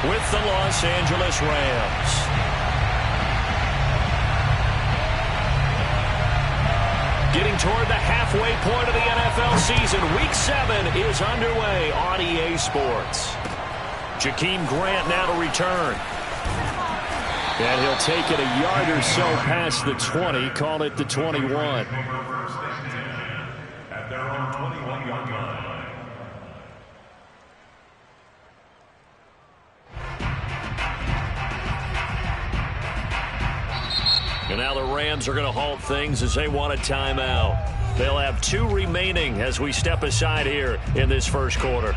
with the Los Angeles Rams. Getting toward the halfway point of the NFL season. Week 7 is underway on EA Sports. Jakeem Grant now to return. And he'll take it a yard or so past the 20, call it the 21. At their own 21-yard line. And now the Rams are going to halt things as they want a timeout. They'll have 2 remaining as we step aside here in this first quarter.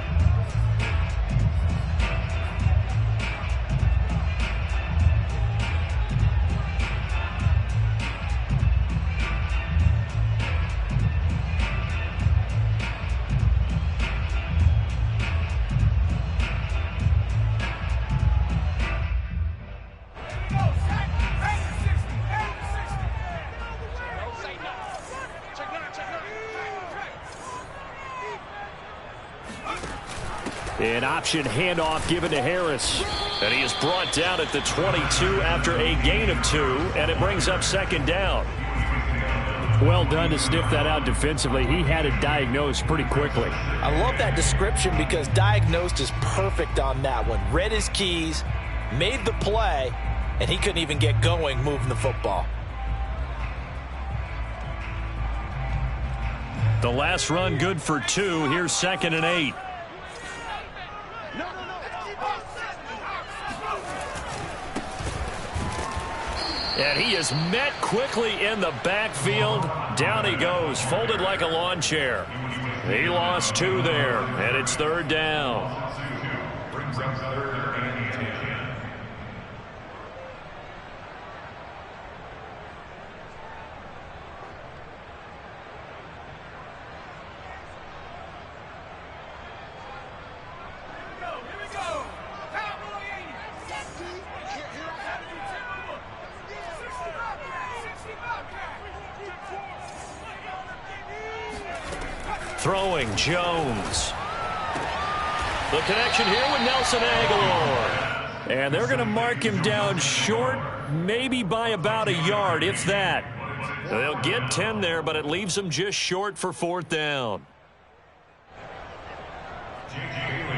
An option handoff given to Harris. And he is brought down at the 22 after a gain of 2. And it brings up second down. Well done to sniff that out defensively. He had it diagnosed pretty quickly. I love that description because diagnosed is perfect on that one. Read his keys, made the play, and he couldn't even get going moving the football. The last run good for 2. Here's 2nd and 8. And he is met quickly in the backfield. Down he goes, folded like a lawn chair. He lost 2 there, and it's 3rd down. Brings up 3rd and 10. Throwing Jones. The connection here with Nelson Agholor. And they're going to mark him down short, maybe by about a yard, if that. They'll get 10 there, but it leaves them just short for 4th down.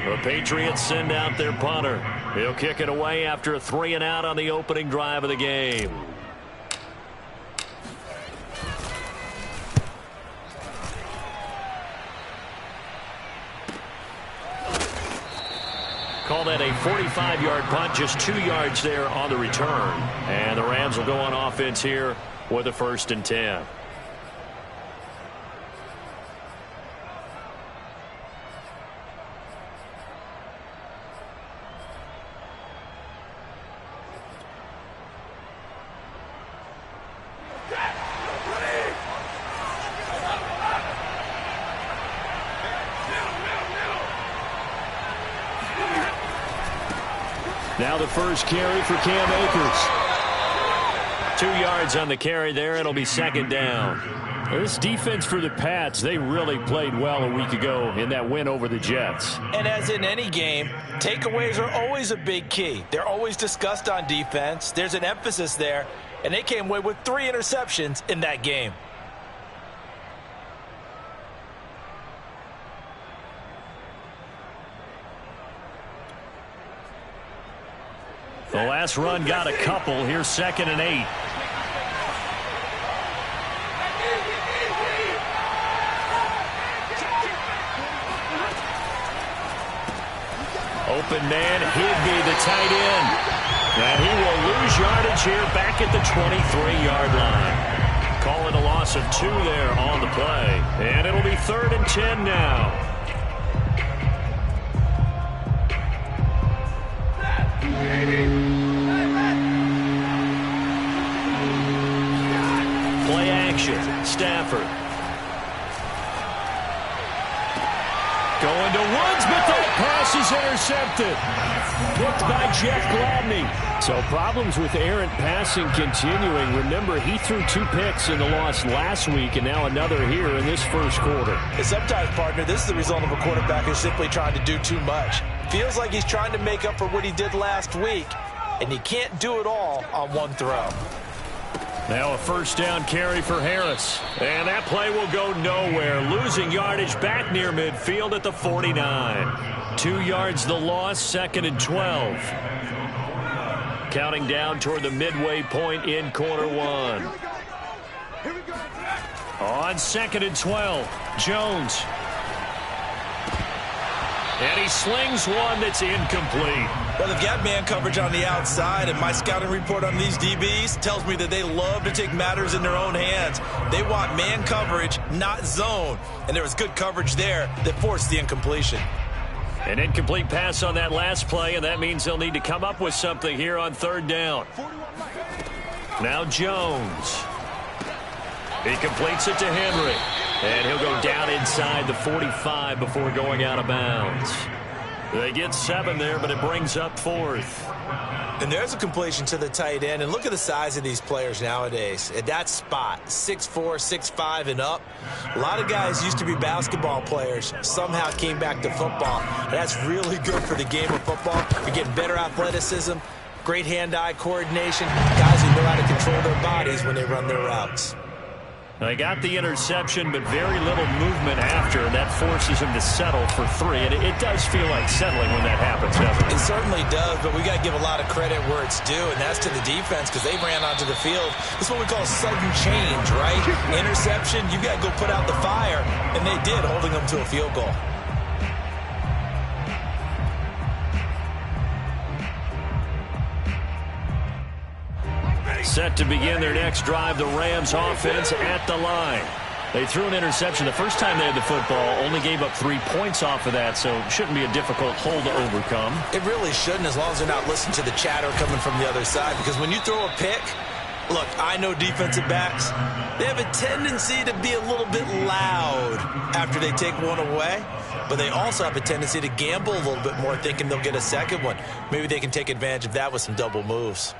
The Patriots send out their punter. He'll kick it away after a 3-and-out on the opening drive of the game. Call that a 45-yard punt, just 2 yards there on the return. And the Rams will go on offense here with a 1st and 10. Now the first carry for Cam Akers. 2 yards on the carry there. It'll be 2nd down. This defense for the Pats, they really played well a week ago in that win over the Jets. And as in any game, takeaways are always a big key. They're always discussed on defense. There's an emphasis there, and they came away with 3 interceptions in that game. The last run got a couple. Here's 2nd and 8. Open man, Higbee, the tight end. And he will lose yardage here back at the 23-yard line. Call it a loss of 2 there on the play. And it'll be 3rd and 10 now. Play action. Stafford. Going to Woods, but that pass is intercepted. Picked by Jeff Gladney. So problems with errant passing continuing. Remember, he threw 2 picks in the loss last week, and now another here in this first quarter. And sometimes, partner, this is the result of a quarterback who's simply trying to do too much. Feels like he's trying to make up for what he did last week, and he can't do it all on one throw. Now a first down carry for Harris. And that play will go nowhere. Losing yardage back near midfield at the 49. 2 yards the loss, 2nd and 12. Counting down toward the midway point in quarter one. On 2nd and 12, Jones. And he slings one that's incomplete. Well, they've got man coverage on the outside, and my scouting report on these DBs tells me that they love to take matters in their own hands. They want man coverage, not zone. And there was good coverage there that forced the incompletion. An incomplete pass on that last play, and that means they'll need to come up with something here on 3rd down. Now Jones. He completes it to Henry. And he'll go down inside the 45 before going out of bounds. They get 7 there, but it brings up 4th. And there's a completion to the tight end. And look at the size of these players nowadays. At that spot, 6'4", 6'5", and up. A lot of guys used to be basketball players, somehow came back to football. And that's really good for the game of football. You're getting better athleticism, great hand-eye coordination, guys who know how to control their bodies when they run their routes. They got the interception, but very little movement after, and that forces him to settle for 3. And it does feel like settling when that happens, doesn't it? It certainly does, but we got to give a lot of credit where it's due, and that's to the defense because they ran onto the field. This is what we call sudden change, right? Interception, you got to go put out the fire, and they did, holding them to a field goal. Set to begin their next drive, the Rams offense at the line. They threw an interception the first time they had the football, only gave up 3 points off of that, so it shouldn't be a difficult hole to overcome. It really shouldn't, as long as they're not listening to the chatter coming from the other side, because when you throw a pick, look, I know defensive backs, they have a tendency to be a little bit loud after they take one away, but they also have a tendency to gamble a little bit more, thinking they'll get a second one. Maybe they can take advantage of that with some double moves.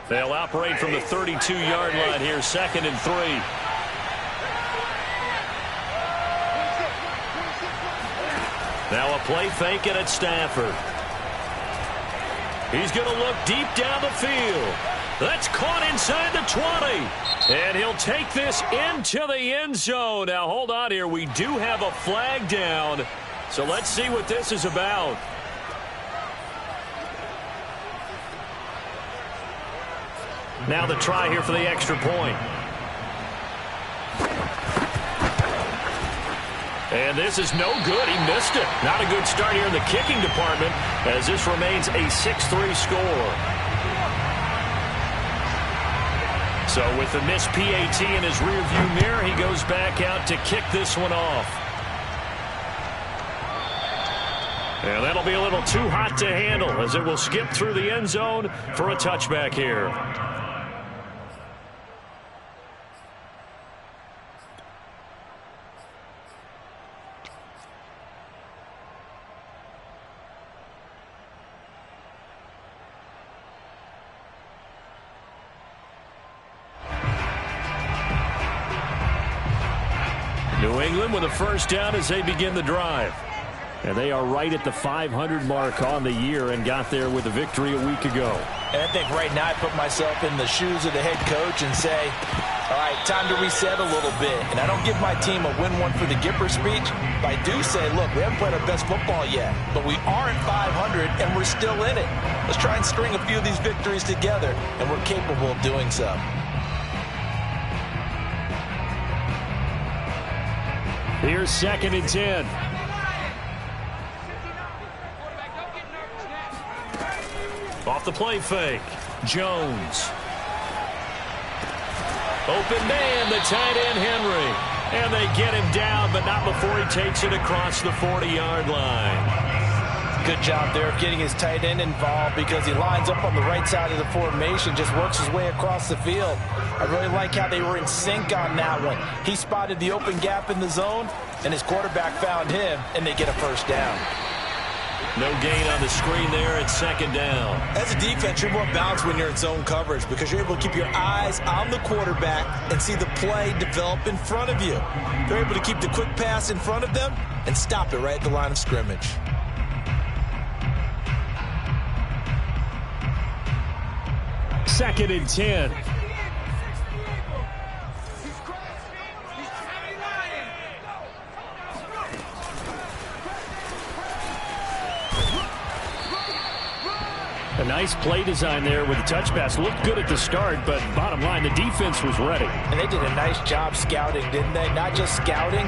They'll operate from the 32-yard line here, 2nd and 3. Now a play fake it at Stafford. He's going to look deep down the field. That's caught inside the 20. And he'll take this into the end zone. Now hold on here. We do have a flag down. So let's see what this is about. Now the try here for the extra point. And this is no good. He missed it. Not a good start here in the kicking department as this remains a 6-3 score. So with the missed PAT in his rearview mirror, he goes back out to kick this one off. And that'll be a little too hot to handle as it will skip through the end zone for a touchback here. New England with a first down as they begin the drive. And they are right at the 500 mark on the year and got there with a victory a week ago. And I think right now I put myself in the shoes of the head coach and say, all right, time to reset a little bit. And I don't give my team a win one for the Gipper speech, but I do say, look, we haven't played our best football yet, but we are at 500 and we're still in it. Let's try and string a few of these victories together, and we're capable of doing so. Here's 2nd and 10. Off the play fake, Jones. Open man, the tight end Henry. And they get him down, but not before he takes it across the 40-yard line. Good job there of getting his tight end involved because he lines up on the right side of the formation, just works his way across the field. I really like how they were in sync on that one. He spotted the open gap in the zone, and his quarterback found him, and they get a first down. No gain on the screen there. It's second down. As a defense, you're more balanced when you're in zone coverage because you're able to keep your eyes on the quarterback and see the play develop in front of you. They're able to keep the quick pass in front of them and stop it right at the line of scrimmage. Second and 10. A nice play design there with the touch pass. Looked good at the start, but bottom line, the defense was ready. And they did a nice job scouting, didn't they? Not just scouting,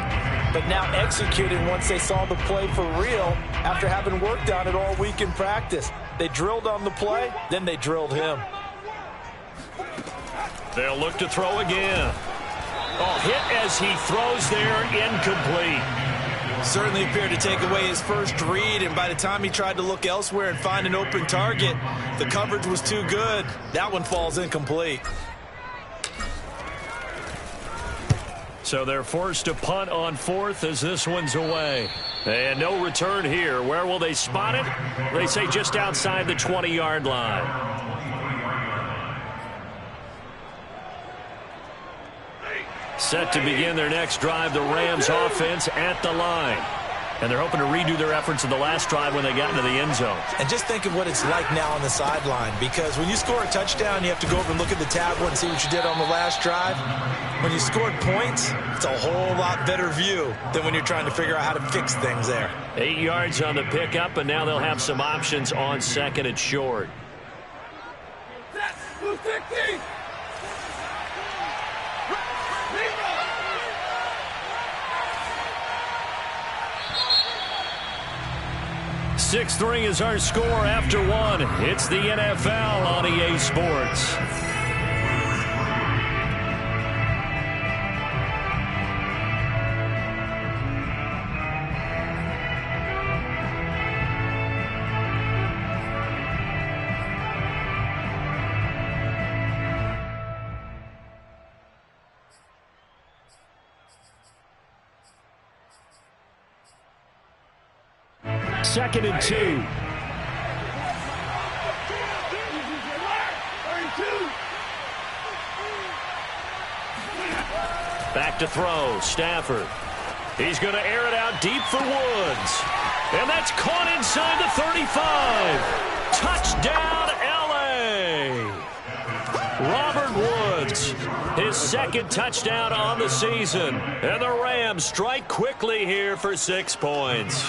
but now executing once they saw the play for real after having worked on it all week in practice. They drilled on the play, then they drilled him. They'll look to throw again. Oh, hit as he throws there, incomplete. Certainly appeared to take away his first read, and by the time he tried to look elsewhere and find an open target, the coverage was too good. That one falls incomplete. So they're forced to punt on fourth as this one's away. And no return here. Where will they spot it? They say just outside the 20-yard line. Set to begin their next drive, the Rams offense at the line. And they're hoping to redo their efforts in the last drive when they got into the end zone. And just think of what it's like now on the sideline, because when you score a touchdown, you have to go over and look at the tablet and see what you did on the last drive. When you scored points, it's a whole lot better view than when you're trying to figure out how to fix things there. 8 yards on the pickup, and now they'll have some options on second and short. Six-3 is our score after one. It's the NFL on EA Sports. Second and 2. Back to throw. Stafford. He's going to air it out deep for Woods. And that's caught inside the 35. Touchdown, L.A. Robert Woods, his second touchdown on the season. And the Rams strike quickly here for 6 points.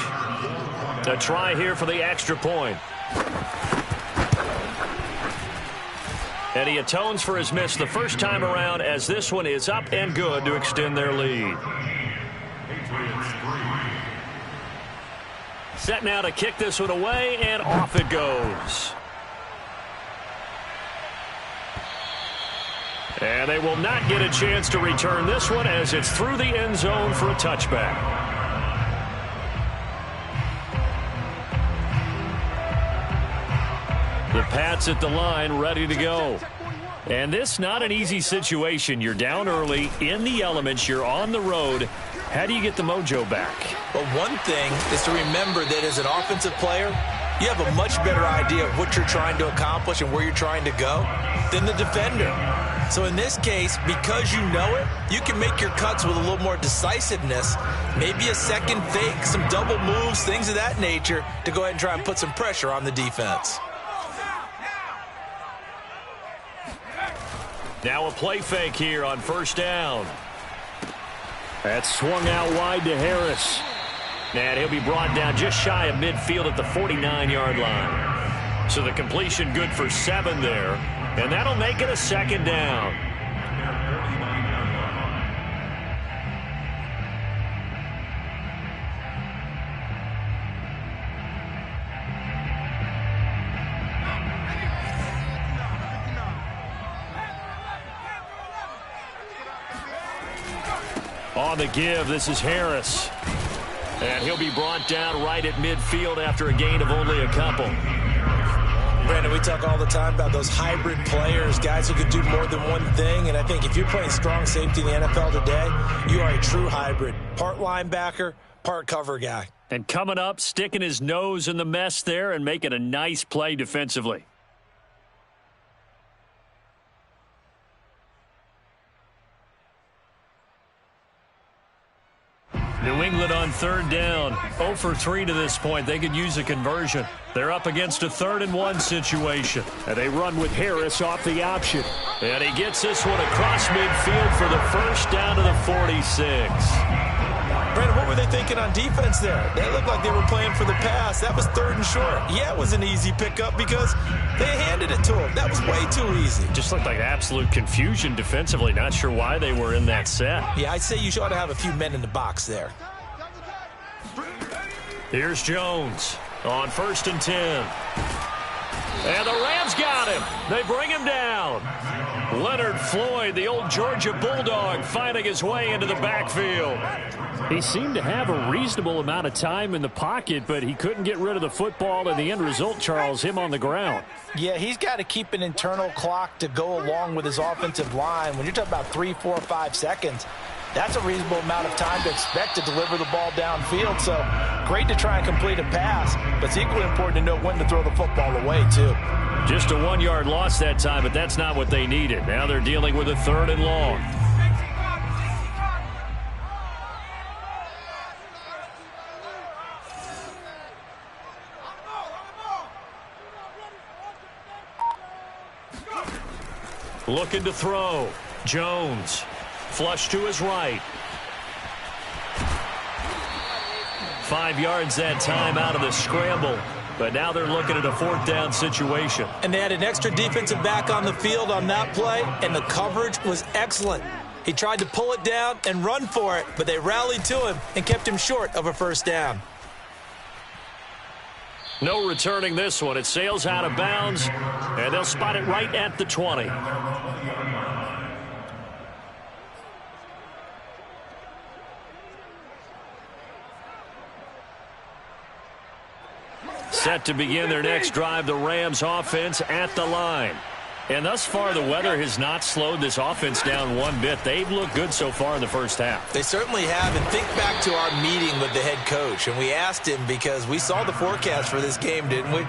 A try here for the extra point. And he atones for his miss the first time around, as this one is up and good to extend their lead. Set now to kick this one away, and off it goes. And they will not get a chance to return this one, as it's through the end zone for a touchback. The Pats at the line, ready to go. And this not an easy situation. You're down early, in the elements, you're on the road. How do you get the mojo back? Well, one thing is to remember that as an offensive player, you have a much better idea of what you're trying to accomplish and where you're trying to go than the defender. So in this case, because you know it, you can make your cuts with a little more decisiveness, maybe a second fake, some double moves, things of that nature, to go ahead and try and put some pressure on the defense. Now a play fake here on first down. That's swung out wide to Harris. And he'll be brought down just shy of midfield at the 49-yard line. So the completion good for 7 there. And that'll make it a second down. On the give, this is Harris. And he'll be brought down right at midfield after a gain of only a couple. Brandon, we talk all the time about those hybrid players, guys who could do more than one thing. And I think if you're playing strong safety in the NFL today, you are a true hybrid. Part linebacker, part cover guy. And coming up, sticking his nose in the mess there and making a nice play defensively. New England on third down. 0 for 3 to this point. They could use a conversion. They're up against a 3rd-and-1 situation. And they run with Harris off the option. And he gets this one across midfield for the first down to the 46. Brandon, what were they thinking on defense there? They looked like they were playing for the pass. That was 3rd and short. Yeah, it was an easy pickup because they handed it to him. That was way too easy. Just looked like absolute confusion defensively. Not sure why they were in that set. Yeah, I'd say you ought to have a few men in the box there. Here's Jones on 1st and 10. And the Rams got him. They bring him down. Leonard Floyd, the old Georgia Bulldog, finding his way into the backfield. He seemed to have a reasonable amount of time in the pocket, but he couldn't get rid of the football, and the end result, Charles, him on the ground. Yeah, he's got to keep an internal clock to go along with his offensive line. When you're talking about 3, 4, 5 seconds, that's a reasonable amount of time to expect to deliver the ball downfield. So great to try and complete a pass, but it's equally important to know when to throw the football away, too. Just a 1-yard loss that time, but that's not what they needed. Now they're dealing with a 3rd and long. Looking to throw. Jones. Flush to his right. 5 yards that time out of the scramble. But now they're looking at a 4th down situation. And they had an extra defensive back on the field on that play, and the coverage was excellent. He tried to pull it down and run for it, but they rallied to him and kept him short of a 1st down. No returning this one. It sails out of bounds, and they'll spot it right at the 20. Set to begin their next drive, the Rams offense at the line. And thus far, the weather has not slowed this offense down one bit. They've looked good so far in the first half. They certainly have. And think back to our meeting with the head coach. And we asked him because we saw the forecast for this game, didn't we?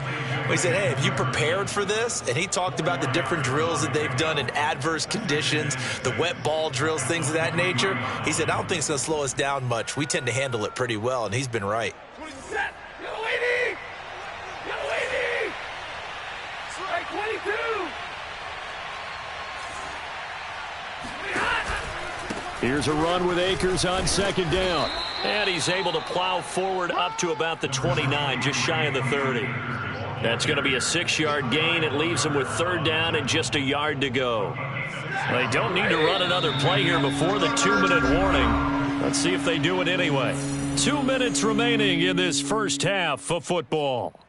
We said, hey, have you prepared for this? And he talked about the different drills that they've done in adverse conditions, the wet ball drills, things of that nature. He said, I don't think it's going to slow us down much. We tend to handle it pretty well, and he's been right. Here's a run with Akers on 2nd down. And he's able to plow forward up to about the 29, just shy of the 30. That's going to be a 6-yard gain. It leaves him with 3rd down and just a yard to go. They don't need to run another play here before the 2-minute warning. Let's see if they do it anyway. 2 minutes remaining in this first half of football.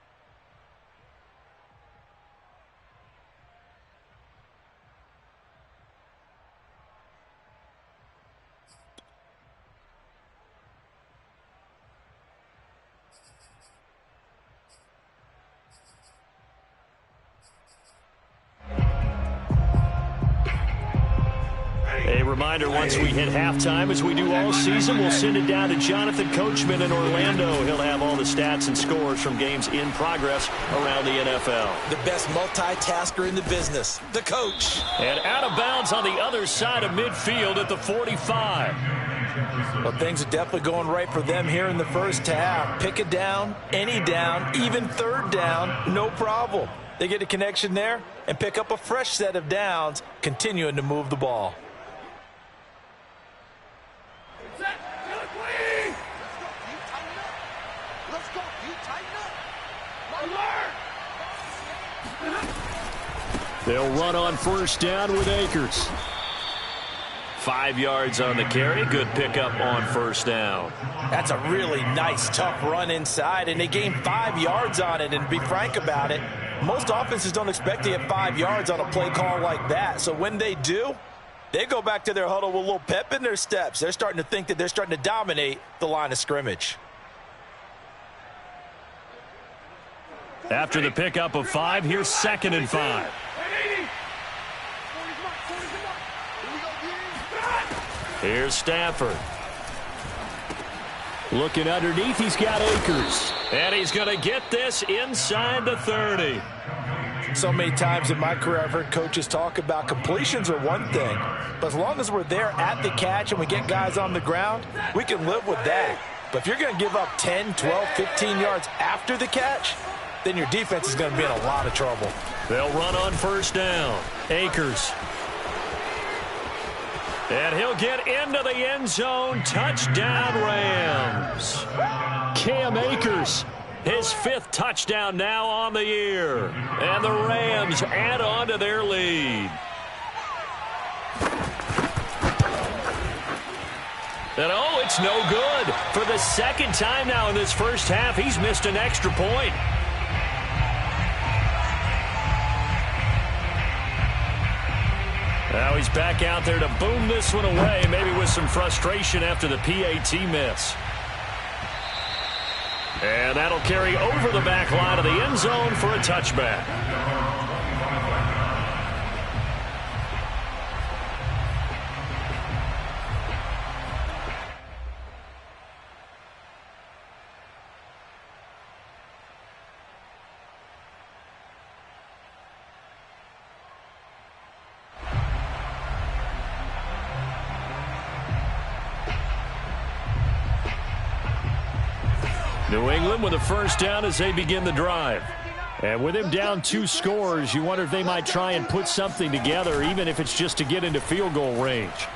A reminder, once we hit halftime, as we do all season, we'll send it down to Jonathan Coachman in Orlando. He'll have all the stats and scores from games in progress around the NFL. The best multitasker in the business, the coach. And out of bounds on the other side of midfield at the 45. Well, things are definitely going right for them here in the first half. Pick it down, any down, even 3rd down, no problem. They get a connection there and pick up a fresh set of downs, continuing to move the ball. They'll run on 1st down with Akers. 5 yards on the carry. Good pickup on 1st down. That's a really nice, tough run inside, and they gained 5 yards on it. And to be frank about it, most offenses don't expect to get 5 yards on a play call like that. So when they do, they go back to their huddle with a little pep in their steps. They're starting to think that they're starting to dominate the line of scrimmage. After the pickup of 5, here's 2nd and 5. Here's Stafford. Looking underneath, he's got Akers. And he's going to get this inside the 30. So many times in my career, I've heard coaches talk about completions are one thing, but as long as we're there at the catch and we get guys on the ground, we can live with that. But if you're going to give up 10, 12, 15 yards after the catch, then your defense is going to be in a lot of trouble. They'll run on first down. Akers. And he'll get into the end zone. Touchdown, Rams. Cam Akers, his 5th touchdown now on the year. And the Rams add on to their lead. And oh, it's no good. For the 2nd time now in this first half, he's missed an extra point. Now he's back out there to boom this one away, maybe with some frustration after the PAT miss. And that'll carry over the back line of the end zone for a touchback. New England with a first down as they begin the drive. And with him down 2 scores, you wonder if they might try and put something together, even if it's just to get into field goal range.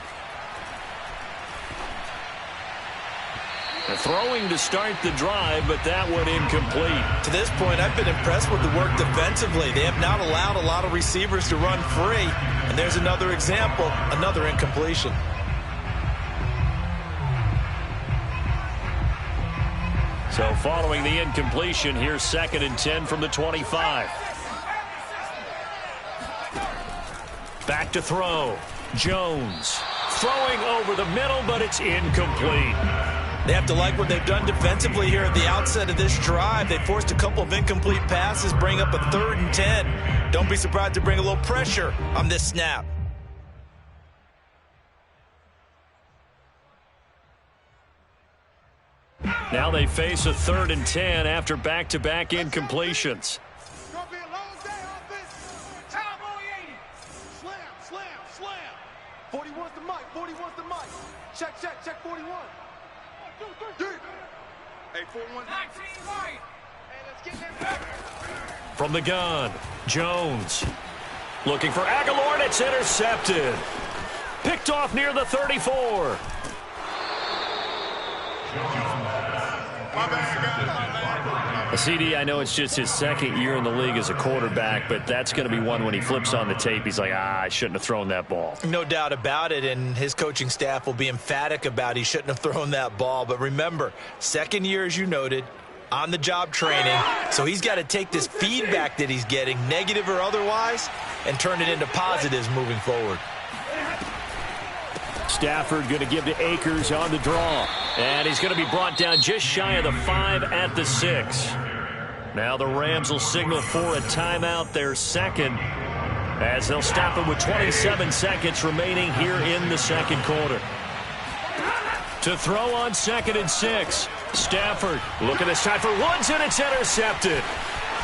The throwing to start the drive, but that one incomplete. To this point, I've been impressed with the work defensively. They have not allowed a lot of receivers to run free. And there's another example, another incompletion. So following the incompletion, here's 2nd and 10 from the 25. Back to throw. Jones throwing over the middle, but it's incomplete. They have to like what they've done defensively here at the outset of this drive. They forced a couple of incomplete passes, bring up a 3rd and 10. Don't be surprised to bring a little pressure on this snap. Now they face a 3rd and 10 after back-to-back incompletions. Gonna be a long day offense. Cowboy 80. Slam. 40 wants the mic. Check 41. 1, 2, 3. Hey, 41. 19 right. Hey, let's get that back. From the gun, Jones looking for Aguilar, and it's intercepted. Picked off near the 34. CD, I know it's just his 2nd year in the league as a quarterback, but that's going to be one when he flips on the tape, he's like, I shouldn't have thrown that ball. No doubt about it, and his coaching staff will be emphatic about he shouldn't have thrown that ball. But remember, 2nd year, as you noted, on-the-job training, so he's got to take this feedback that he's getting, negative or otherwise, and turn it into positives moving forward. Stafford going to give to Akers on the draw. And he's going to be brought down just shy of the 5 at the 6. Now the Rams will signal for a timeout, their 2nd, as they'll stop it with 27 seconds remaining here in the 2nd quarter. To throw on 2nd and 6. Stafford looking this time for Woods, and it's intercepted.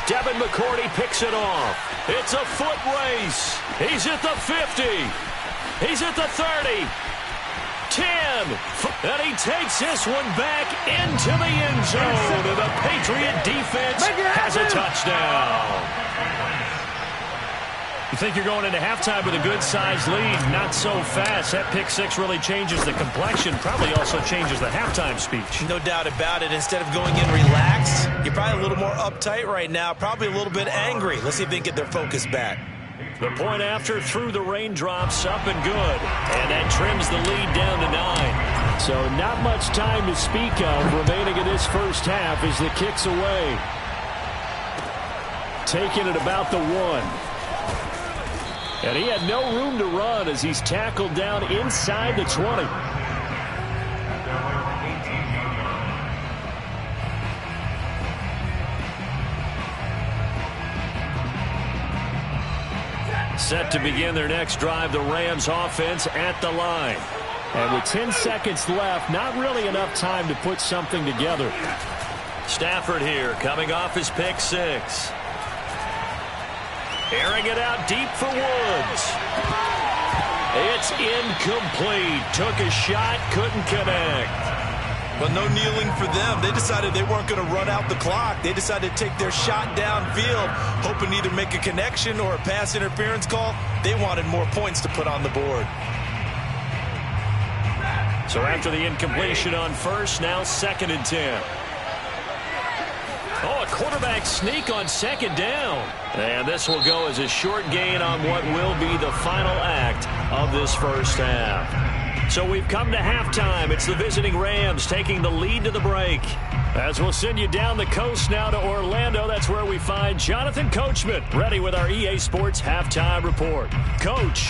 Devin McCourty picks it off. It's a foot race. He's at the 50. He's at the 30. 10, and he takes this one back into the end zone, and the Patriot defense has a touchdown. You think you're going into halftime with a good-sized lead, not so fast. That pick 6 really changes the complexion, probably also changes the halftime speech. No doubt about it. Instead of going in relaxed, you're probably a little more uptight right now, probably a little bit angry. Let's see if they can get their focus back. The point after through the raindrops, up and good. And that trims the lead down to 9. So not much time to speak of remaining in this first half as the kick's away. Taking it about the 1. And he had no room to run as he's tackled down inside the 20. Set to begin their next drive, the Rams offense at the line. And with 10 seconds left, not really enough time to put something together. Stafford here, coming off his pick six. Airing it out deep for Woods. It's incomplete. Took a shot, couldn't connect. But no kneeling for them. They decided they weren't going to run out the clock. They decided to take their shot downfield, hoping to either make a connection or a pass interference call. They wanted more points to put on the board. So after the incompletion on first, now 2nd and 10. Oh, a quarterback sneak on 2nd down. And this will go as a short gain on what will be the final act of this first half. So we've come to halftime. It's the visiting Rams taking the lead to the break. As we'll send you down the coast now to Orlando, that's where we find Jonathan Coachman, ready with our EA Sports Halftime Report. Coach.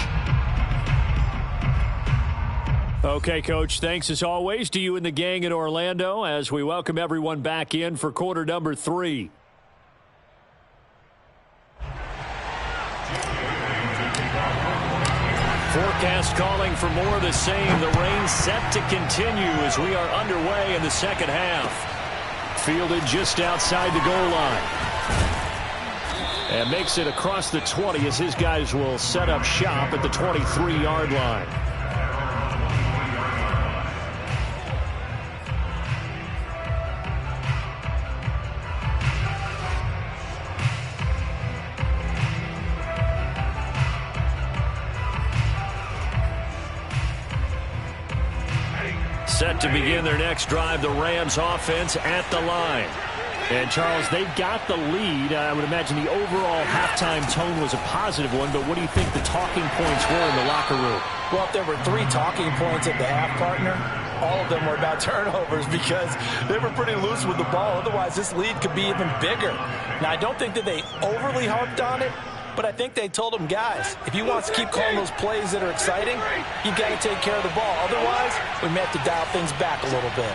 Okay, Coach, thanks as always to you and the gang in Orlando as we welcome everyone back in for quarter number 3. Forecast calling for more of the same. The rain set to continue as we are underway in the second half. Fielded just outside the goal line. And makes it across the 20 as his guys will set up shop at the 23-yard line. Set to begin their next drive, the Rams offense at the line. And, Charles, they've got the lead. I would imagine the overall halftime tone was a positive one, but what do you think the talking points were in the locker room? Well, if there were 3 talking points at the half, partner, all of them were about turnovers because they were pretty loose with the ball. Otherwise, this lead could be even bigger. Now, I don't think that they overly harped on it, but I think they told them, guys, if you want to keep calling those plays that are exciting, you've got to take care of the ball. Otherwise, we may have to dial things back a little bit.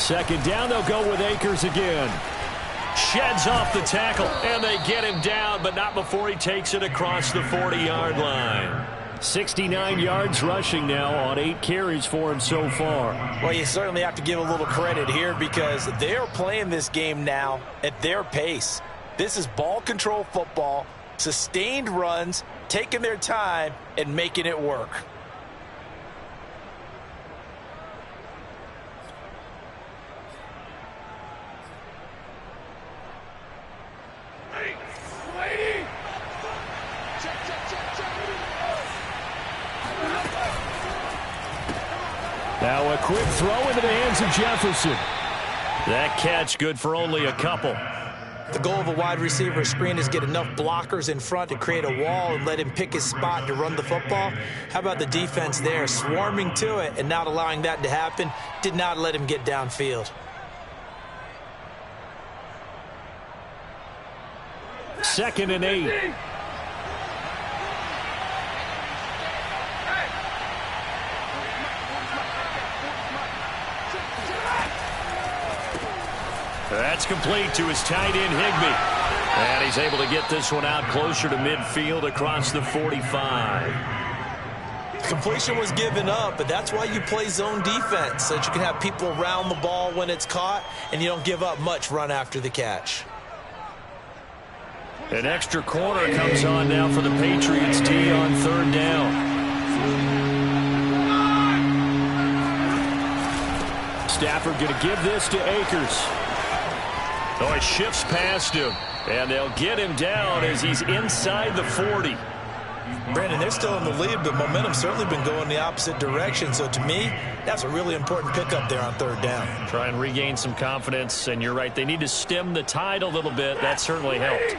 Second down, they'll go with Akers again. Sheds off the tackle, and they get him down, but not before he takes it across the 40-yard line. 69 yards rushing now on 8 carries for him so far. Well, you certainly have to give a little credit here because they're playing this game now at their pace. This is ball control football, sustained runs, taking their time, and making it work. Now a quick throw into the hands of Jefferson. That catch good for only a couple. The goal of a wide receiver screen is get enough blockers in front to create a wall and let him pick his spot to run the football. How about the defense there, swarming to it and not allowing that to happen? Did not let him get downfield. Second and 8. That's complete to his tight end, Higbee. And he's able to get this one out closer to midfield across the 45. Completion was given up, but that's why you play zone defense, so that you can have people around the ball when it's caught, and you don't give up much run after the catch. An extra corner comes on now for the Patriots D on third down. Stafford going to give this to Akers. Oh, it shifts past him, and they'll get him down as he's inside the 40. Brandon, they're still in the lead, but momentum's certainly been going the opposite direction. So to me, that's a really important pickup there on third down. Try and regain some confidence, and you're right. They need to stem the tide a little bit. That certainly helped.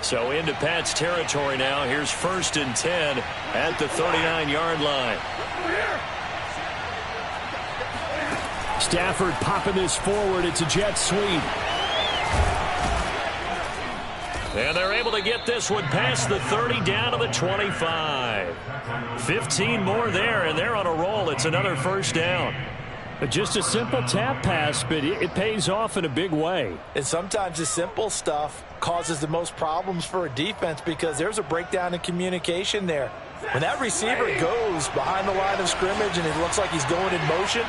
So into Pat's territory now. Here's 1st and 10 at the 39-yard line. Stafford popping this forward. It's a jet sweep. And they're able to get this one past the 30 down to the 25. 15 more there, and they're on a roll. It's another first down. Just a simple tap pass, but it pays off in a big way. And sometimes the simple stuff causes the most problems for a defense because there's a breakdown in communication there. When that receiver goes behind the line of scrimmage and it looks like he's going in motion,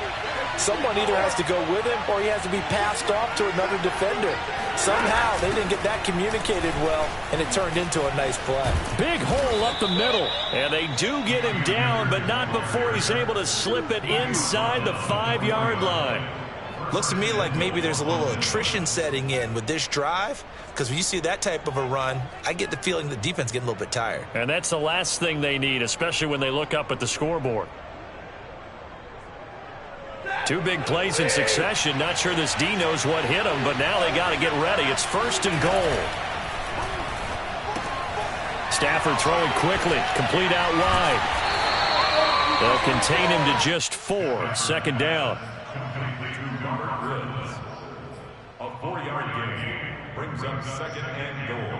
someone either has to go with him or he has to be passed off to another defender. Somehow they didn't get that communicated well, and it turned into a nice play. Big hole up the middle. And they do get him down, but not before he's able to slip it inside the 5-yard line. Looks to me like maybe there's a little attrition setting in with this drive, because when you see that type of a run, I get the feeling the defense getting a little bit tired. And that's the last thing they need, especially when they look up at the scoreboard. 2 big plays in succession. Not sure this D knows what hit him, but now they got to get ready. It's 1st and goal. Stafford throwing quickly, complete out wide. They'll contain him to just 4. 2nd down. A 4-yard gain brings up 2nd and goal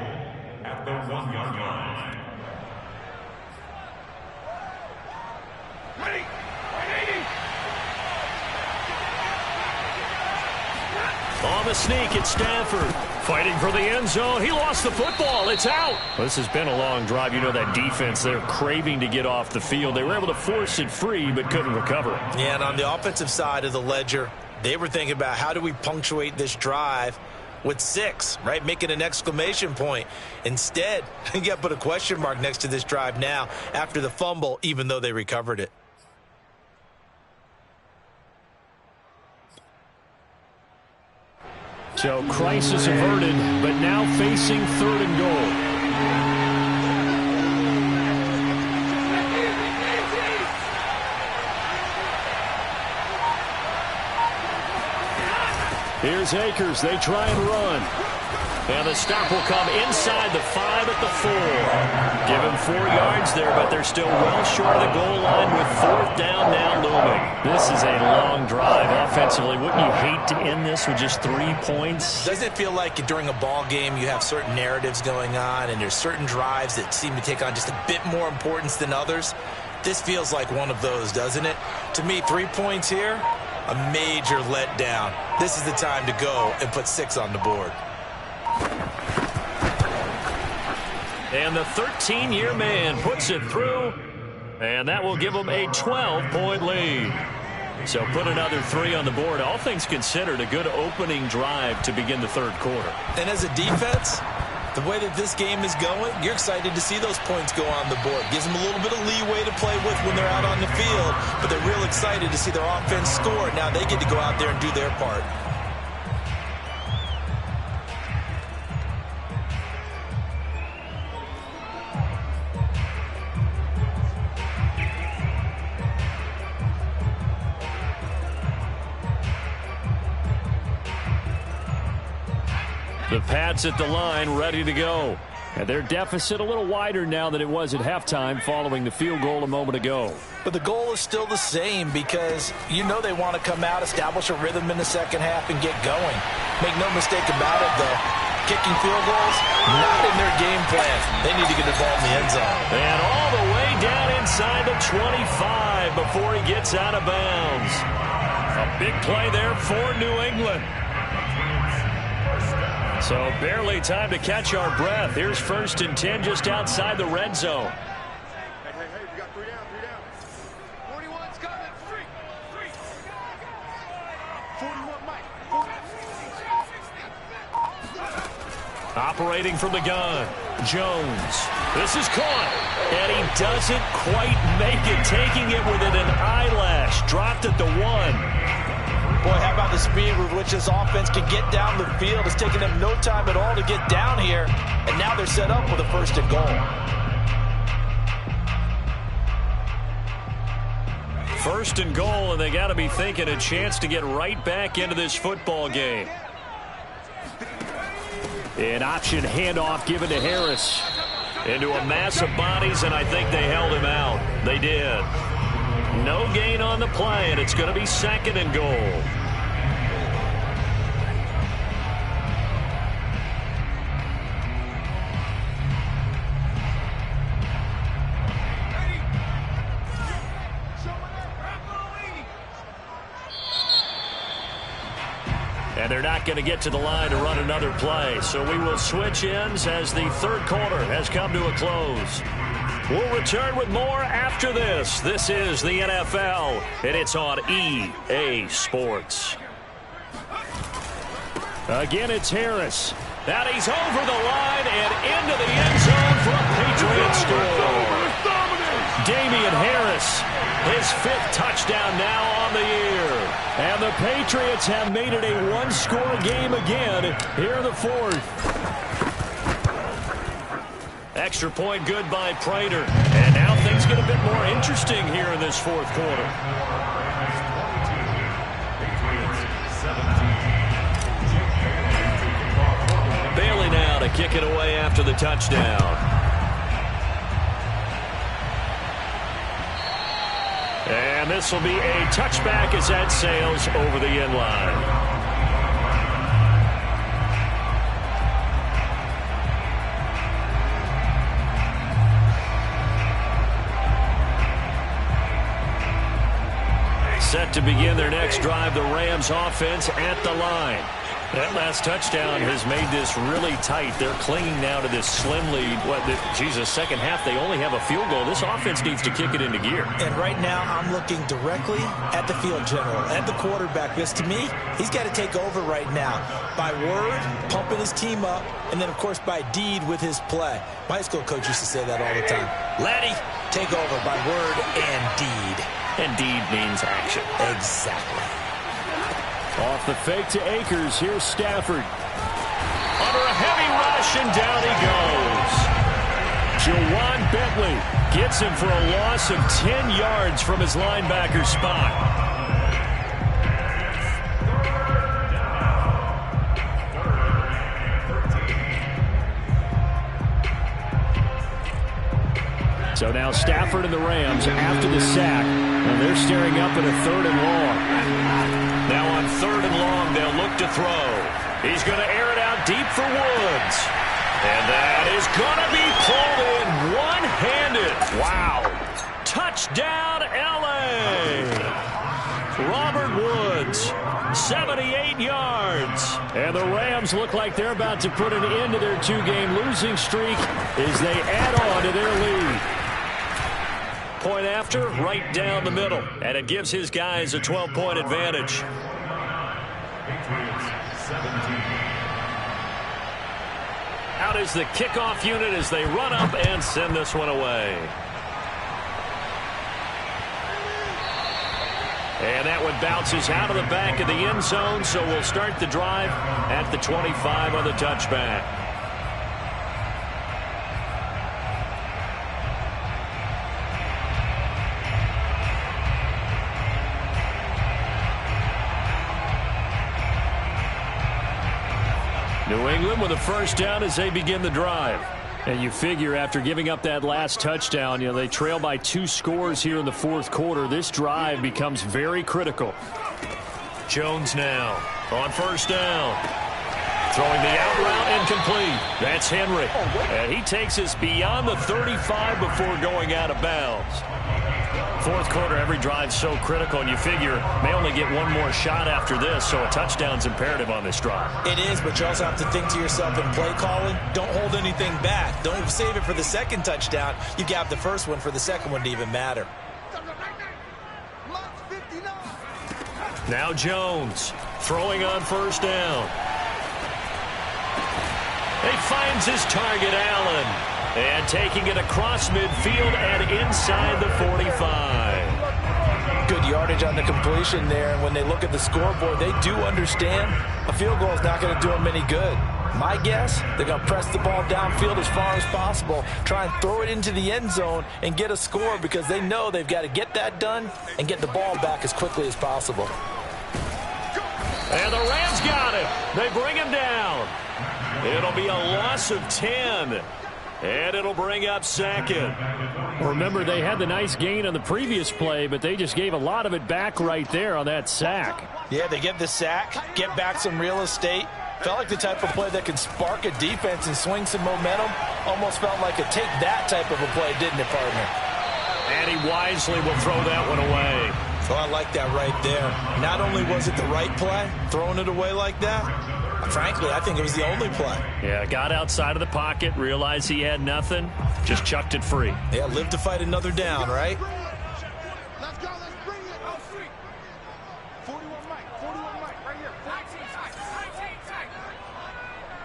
at the 1-yard line. Ready. On the sneak, it's Stafford. Fighting for the end zone. He lost the football. It's out. This has been a long drive. You know that defense, they're craving to get off the field. They were able to force it free, but couldn't recover. Yeah, and on the offensive side of the ledger, they were thinking about how do we punctuate this drive with 6, right? Making an exclamation point. Instead, you got to put a question mark next to this drive now after the fumble, even though they recovered it. So crisis averted, but now facing 3rd and goal. Here's Akers. They try and run. And the stop will come inside the 5 at the 4. Give him 4 yards there, but they're still well short of the goal line with 4th down now looming. This is a long drive offensively. Wouldn't you hate to end this with just 3 points? Doesn't it feel like during a ball game you have certain narratives going on and there's certain drives that seem to take on just a bit more importance than others? This feels like one of those, doesn't it? To me, 3 points here, a major letdown. This is the time to go and put 6 on the board. And the 13-year man puts it through, and that will give them a 12-point lead. So put another 3 on the board. All things considered, a good opening drive to begin the 3rd quarter. And as a defense, the way that this game is going, you're excited to see those points go on the board. Gives them a little bit of leeway to play with when they're out on the field, but they're real excited to see their offense score. Now they get to go out there and do their part. The Pats at the line, ready to go. And their deficit a little wider now than it was at halftime following the field goal a moment ago. But the goal is still the same because you know they want to come out, establish a rhythm in the 2nd half, and get going. Make no mistake about it, though. Kicking field goals, not in their game plan. They need to get the ball in the end zone. And all the way down inside the 25 before he gets out of bounds. A big play there for New England. So barely time to catch our breath. Here's 1st and 10 just outside the red zone. Hey, we got 3 down. 41's coming. 3. 41, Mike. Operating from the gun, Jones. This is caught, and he doesn't quite make it, taking it within an eyelash. Dropped at the 1. Boy, how about the speed with which this offense can get down the field? It's taken them no time at all to get down here, and now they're set up with a 1st and goal. 1st and goal, and they got to be thinking a chance to get right back into this football game. An option handoff given to Harris. Into a mass of bodies, and I think they held him out. They did. No gain on the play, and it's going to be 2nd and goal. And they're not going to get to the line to run another play. So we will switch ends as the third quarter has come to a close. We'll return with more after this. This is the NFL, and it's on EA Sports. Again, it's Harris. Now he's over the line and into the end zone for a Patriot score. Damian Harris, his 5th touchdown now on the year. And the Patriots have made it a one-score game again here in the 4th. Extra point good by Prater. And now things get a bit more interesting here in this 4th quarter. Bailey now to kick it away after the touchdown. And this will be a touchback as that sails over the end line. Set to begin their next drive, the Rams offense at the line. That last touchdown has made this really tight. They're clinging now to this slim lead. Second half, they only have a field goal. This offense needs to kick it into gear. And right now, I'm looking directly at the field general, at the quarterback, because to me, he's got to take over right now. By word, pumping his team up, and then, of course, by deed with his play. My high school coach used to say that all the time. Laddie, take over by word and deed. And deed means action. Exactly. Off the fake to Akers. Here's Stafford. Under a heavy rush, and down he goes. Jawan Bentley gets him for a loss of 10 yards from his linebacker spot. So now Stafford and the Rams after the sack, and they're staring up at a 3rd and long. Now on 3rd and long, they'll look to throw. He's going to air it out deep for Woods. And that is going to be pulled in one-handed. Wow. Touchdown, L.A. Robert Woods, 78 yards. And the Rams look like they're about to put an end to their 2-game losing streak as they add on to their lead. Point after, right down the middle. And it gives his guys a 12-point advantage. Out is the kickoff unit as they run up and send this one away. And that one bounces out of the back of the end zone, so we'll start the drive at the 25 on the touchback. New England with a first down as they begin the drive. And you figure after giving up that last touchdown, they trail by 2 scores here in the 4th quarter. This drive becomes very critical. Jones now on first down. Throwing the out route incomplete. That's Henry. And he takes us beyond the 35 before going out of bounds. 4th quarter, every drive's so critical, and you figure may only get one more shot after this, so a touchdown's imperative on this drive. It is, but you also have to think to yourself in play calling, don't hold anything back. Don't save it for the second touchdown. You got the first one for the second one to even matter. Now Jones throwing on first down. He finds his target, Allen. And taking it across midfield and inside the 45. Good yardage on the completion there. And when they look at the scoreboard, they do understand a field goal is not going to do them any good. My guess, they're going to press the ball downfield as far as possible, try and throw it into the end zone and get a score because they know they've got to get that done and get the ball back as quickly as possible. And the Rams got it. They bring him down. It'll be a loss of 10. And it'll bring up second. Remember, they had the nice gain on the previous play, but they just gave a lot of it back right there on that sack. Yeah, they get the sack, get back some real estate. Felt like the type of play that can spark a defense and swing some momentum. Almost felt like a take that type of a play, didn't it, partner? And he wisely will throw that one away. Oh, I like that right there. Not only was it the right play, throwing it away like that, frankly, I think it was the only play. Yeah, got outside of the pocket, realized he had nothing, just chucked it free. Yeah, live to fight another down, right? Let's go, let's bring it. 41 Mike, right here.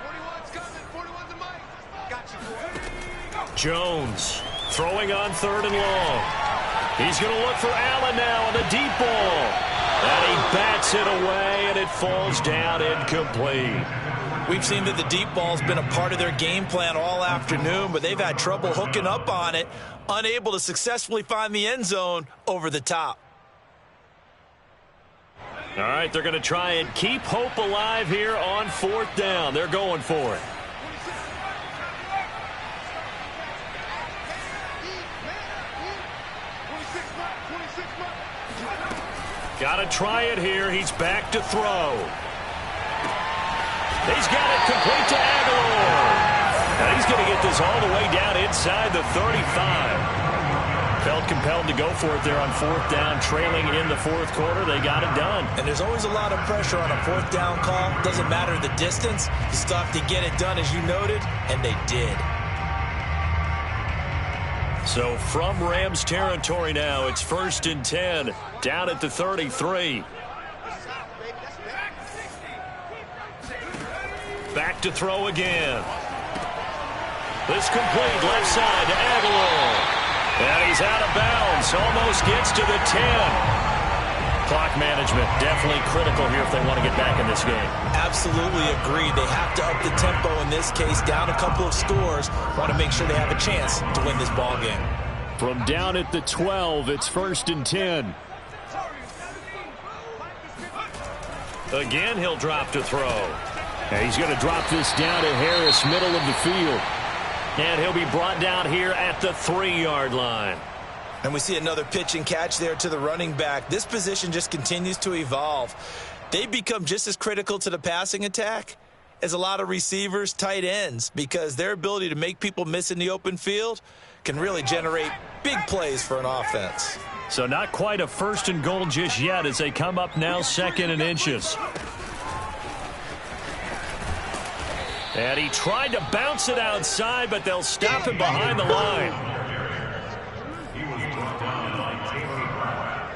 41's coming, 41's the Mike. Got you, boy. Jones throwing on 3rd and long. He's going to look for Allen now on the deep ball. And he bats it away, and it falls down incomplete. We've seen that the deep ball's been a part of their game plan all afternoon, but they've had trouble hooking up on it, unable to successfully find the end zone over the top. All right, they're going to try and keep hope alive here on 4th down. They're going for it. Got to try it here. He's back to throw. He's got it complete to Aguilar. And he's going to get this all the way down inside the 35. Felt compelled to go for it there on 4th down, trailing in the 4th quarter. They got it done. And there's always a lot of pressure on a 4th down call. Doesn't matter the distance. You still have to get it done, as you noted, and they did. So from Rams territory now, it's 1st and 10, down at the 33. Back to throw again. This complete left side to Aguilar. And he's out of bounds, almost gets to the 10. Clock management definitely critical here if they want to get back in this game. Absolutely agreed. They have to up the tempo in this case, down a couple of scores. Want to make sure they have a chance to win this ball game. From down at the 12, it's 1st and 10. Again, he'll drop to throw. And he's going to drop this down to Harris, middle of the field. And he'll be brought down here at the 3-yard line. And we see another pitch and catch there to the running back. This position just continues to evolve. They become just as critical to the passing attack as a lot of receivers, tight ends, because their ability to make people miss in the open field can really generate big plays for an offense. So not quite a 1st and goal just yet as they come up now 2nd and inches. And he tried to bounce it outside, but they'll stop him behind the line. He was brought down by Taylor Brown.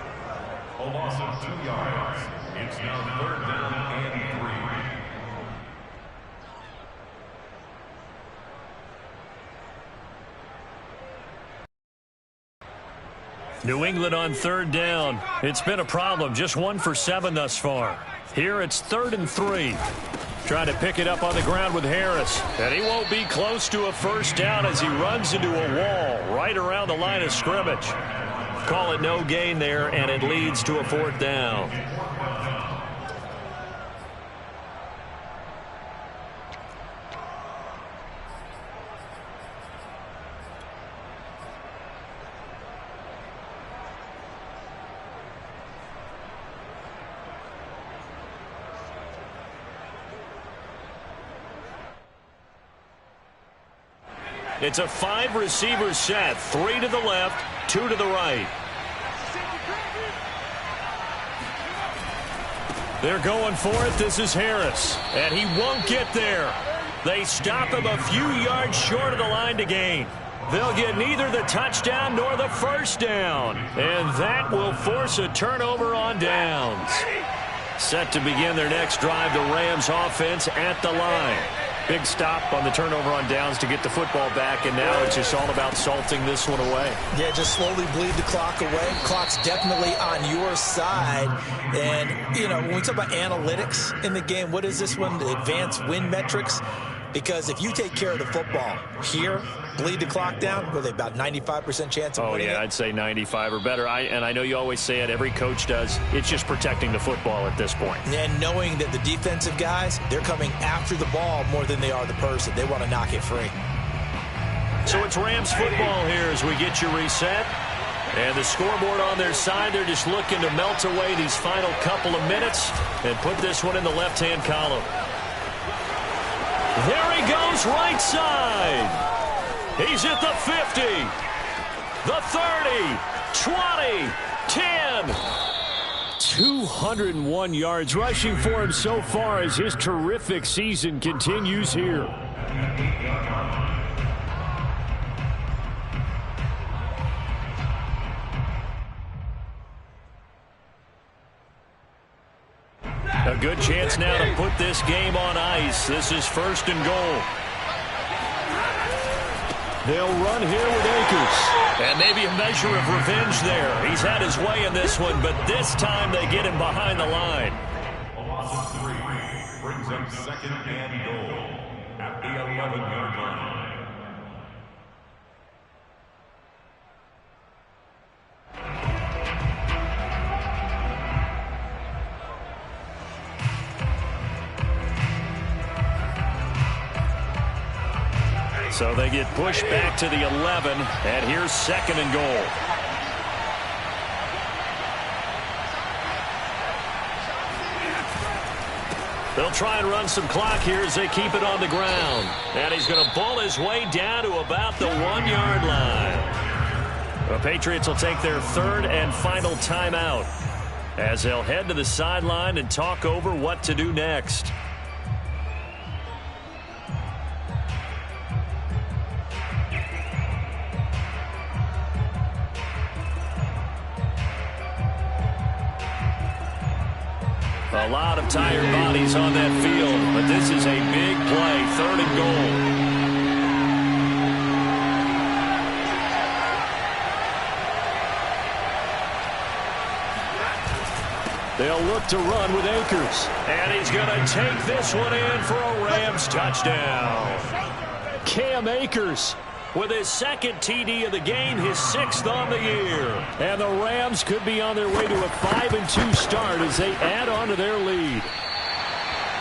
A loss of 2 yards. It's now 3rd down and 3. New England on 3rd down. It's been a problem. Just 1 for 7 thus far. Here it's 3rd and 3. Trying to pick it up on the ground with Harris. And he won't be close to a 1st down as he runs into a wall right around the line of scrimmage. Call it no gain there, and it leads to a 4th down. It's a 5-receiver set, 3 to the left, 2 to the right. They're going for it. This is Harris, and he won't get there. They stop him a few yards short of the line to gain. They'll get neither the touchdown nor the 1st down, and that will force a turnover on downs. Set to begin their next drive, the Rams offense at the line. Big stop on the turnover on downs to get the football back, and now it's just all about salting this one away. Yeah, just slowly bleed the clock away. Clock's definitely on your side. And, you know, when we talk about analytics in the game, what is this one? The advanced win metrics? Because if you take care of the football here, bleed the clock down, with about 95% chance of winning it. I'd say 95 or better. And I know you always say it, every coach does. It's just protecting the football at this point. And knowing that the defensive guys, they're coming after the ball more than they are the person. They want to knock it free. So it's Rams football here as we get you reset. And the scoreboard on their side, they're just looking to melt away these final couple of minutes and put this one in the left-hand column. There he goes, right side. He's at the 50, the 30, 20, 10. 201 yards rushing for him so far as his terrific season continues here. A good chance now to put this game on ice. This is 1st and goal. They'll run here with Akers. And maybe a measure of revenge there. He's had his way in this one, but this time they get him behind the line. A loss of 3 brings up 2nd and goal at the 11-yard line. So they get pushed back to the 11, and here's 2nd and goal. They'll try and run some clock here as they keep it on the ground. And he's going to pull his way down to about the 1-yard line. The Patriots will take their 3rd and final timeout as they'll head to the sideline and talk over what to do next. A lot of tired bodies on that field, but this is a big play, 3rd and goal. They'll look to run with Akers. And he's going to take this one in for a Rams touchdown. Cam Akers with his 2nd TD of the game, his 6th on the year. And the Rams could be on their way to a 5-2 start as they add on to their lead.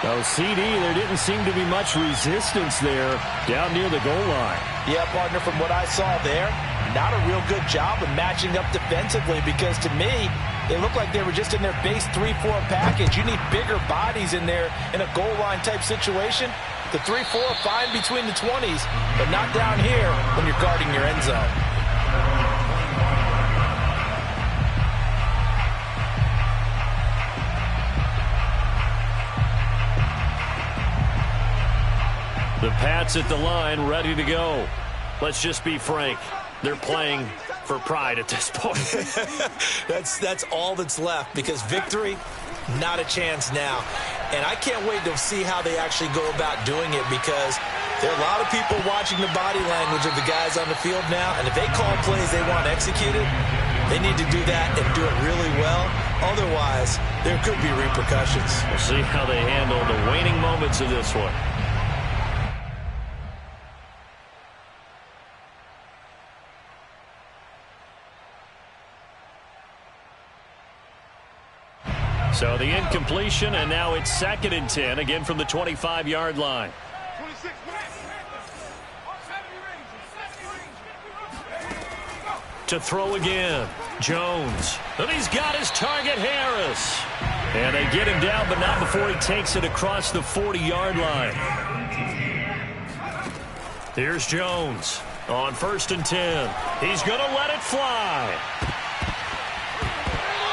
Now, CD, there didn't seem to be much resistance there down near the goal line. Yeah, partner, from what I saw there, not a real good job of matching up defensively because to me, it looked like they were just in their base 3-4 package. You need bigger bodies in there in a goal line type situation. The 3-4 fine between the 20s, but not down here when you're guarding your end zone. The Pats at the line, ready to go. Let's just be frank. They're playing for pride at this point. That's all that's left because victory, not a chance now. And I can't wait to see how they actually go about doing it because there are a lot of people watching the body language of the guys on the field now. And if they call plays they want executed, they need to do that and do it really well. Otherwise, there could be repercussions. We'll see how they handle the waning moments of this one. So the incompletion, and now it's 2nd and 10, again from the 25-yard line. To throw again, Jones. And he's got his target, Harris. And they get him down, but not before he takes it across the 40-yard line. Here's Jones on 1st and 10. He's going to let it fly.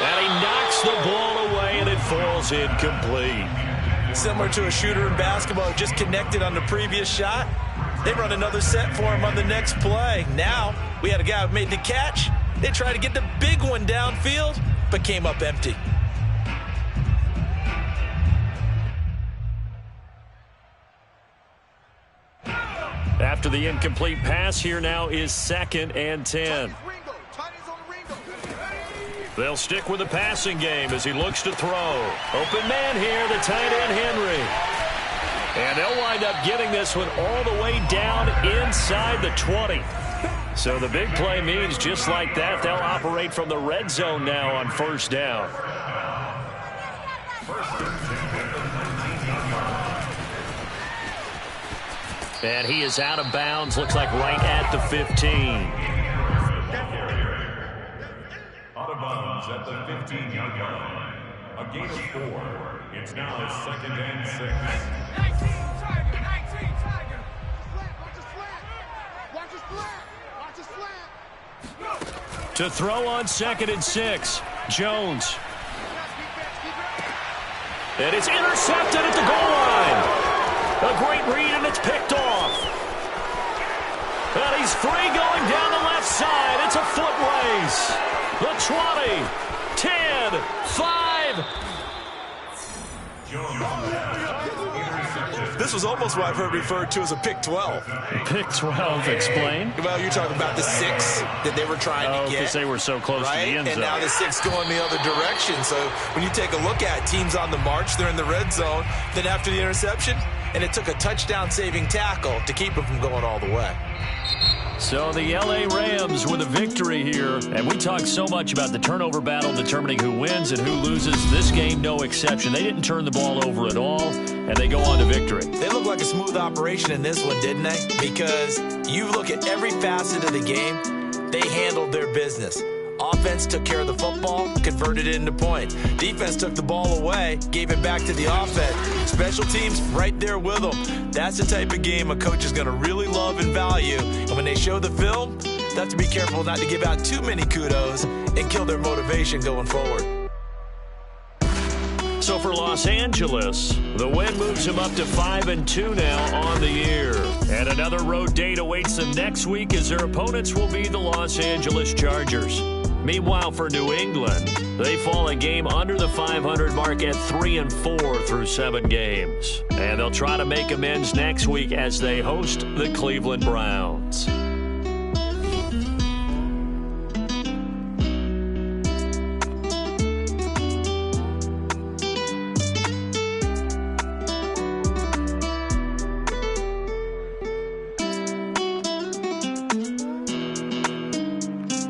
And he knocks the ball away, and it falls incomplete. Similar to a shooter in basketball who just connected on the previous shot. They run another set for him on the next play. Now, we had a guy who made the catch. They tried to get the big one downfield, but came up empty. After the incomplete pass, here now is 2nd and 10. They'll stick with the passing game as he looks to throw. Open man here, the tight end Henry. And they'll wind up getting this one all the way down inside the 20. So the big play means just like that, they'll operate from the red zone now on 1st down. And he is out of bounds, looks like right at the 15. Out of bounds at the 15-yard line. A gain of 4. It's now 2nd and 6. 19 Tiger. Watch his flat. Watch his flat. Watch his flat. To throw on 2nd and 6. Jones. And it's intercepted at the goal line. A great read, and it's picked off. And he's free going down the left side. It's a foot race. The 20, 10, 5. This was almost what I've heard referred to as a pick 12. Pick 12, explain. Well, you're talking about the 6 that they were trying to get. Because they were so close to the end zone. And now the 6 going the other direction. So when you take a look at teams on the march, they're in the red zone. Then after the interception, and it took a touchdown-saving tackle to keep them from going all the way. So the L.A. Rams with a victory here. And we talk so much about the turnover battle determining who wins and who loses. This game, no exception. They didn't turn the ball over at all, and they go on to victory. They look like a smooth operation in this one, didn't they? Because you look at every facet of the game, they handled their business. Offense took care of the football, converted it into points. Defense took the ball away, gave it back to the offense. Special teams right there with them. That's the type of game a coach is going to really love and value. And when they show the film, they have to be careful not to give out too many kudos and kill their motivation going forward. So for Los Angeles, the win moves them up to 5-2 now on the year. And another road date awaits them next week as their opponents will be the Los Angeles Chargers. Meanwhile, for New England, they fall a game under the 500 mark at 3-4 through 7 games. And they'll try to make amends next week as they host the Cleveland Browns.